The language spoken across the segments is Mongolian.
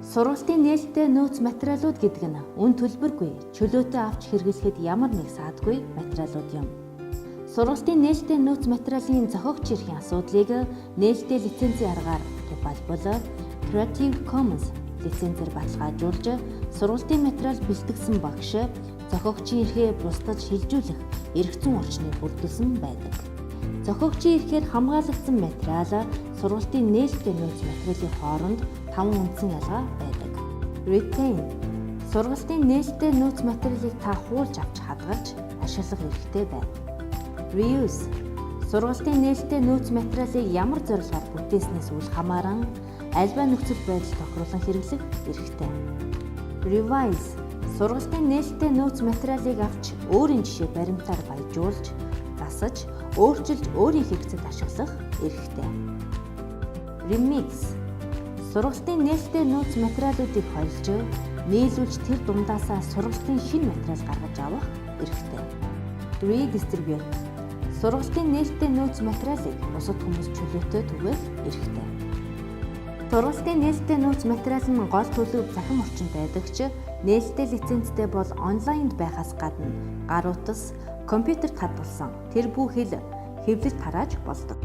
Сургалтын нээлттэй нөөц материалууд гэдэг нь үн төлбөргүй, чөлөөтэй авч хэрэглэхэд ямар нэг саадгүй материалууд юм. Сургалтын нээлттэй нөөц материалын зохиогч эрхийн асуудлыг нээлттэй лицензийн аргаар тулгуурлаж Creative Commons лицензээр баталгаажуулж, сургалтын материал бэлтгэсэн багш зохиогчийн эрхээ бусдад шилжүүлэх эрх зүйн орчныг бүрдүүлсэн байдаг. Зохиогчийн эрхээр хамгаалагдсан материал сургалтын нээлттэй нөөц материалын хооронд 5 үндсэн ялгаа байдаг. Retain сургалтын нээлттэй нөөц материалыг та хуулж авч хадгалж ашиглах эрхтэй байна. Reuse сургалтын нээлттэй нөөц материалыг ямар зорилгоор бүтээснээс үл хамааран альва нөхцөл байдал тохируулан хэрэглэх эрхтэй. Revise сургалтын нээлттэй нөөц материалыг авч өөрийн жишээ баримтаар баяжуулж, засаж, өөрчилж өөрийн хэрэгцээнд ашиглах эрхтэй. Remix сургалтын нээлттэй нөөц материалуудыг холилж, нийлүүлж тэр дундаасаа сургалтын шинэ материал гаргаж авах эрхтэй. Redistribute сургалтын нээлттэй нөөц материалыг бусад хүмүүс чөлөөтэй түгээх эрхтэй. Сургалтын нээлттэй нөөц материал нь гол төлөв захин орчинд байдаг ч нээлттэй лицензтэй бол онлайнд байхаас гадна гар утас, компьютерт хадгалсан тэр бүх хэл хэвлэлд тарааж болдог.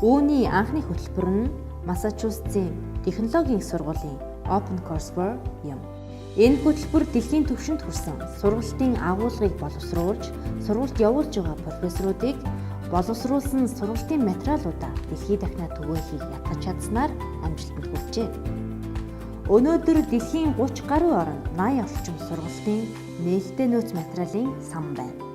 Үүний анхны хөтөлбөр нь Массачусетсын технологийн их сургуулийн OpenCourseware юм. Энэ хөтөлбөр дэлхийн түвшинд хүрсэн сургалтын агуулгыг боловсруулж, сургалт явуулж байгаа профессоруудыг боловсруулсан сургалтын материалуудаа дэлхийд дахинаа түгээхийг ятгах чадсанаар амжилтанд хүрчээ. Өнөөдөр дэлхийн 30 гаруй орнд 80 орчим сургалтын нээлттэй нөөц материалын сан байна.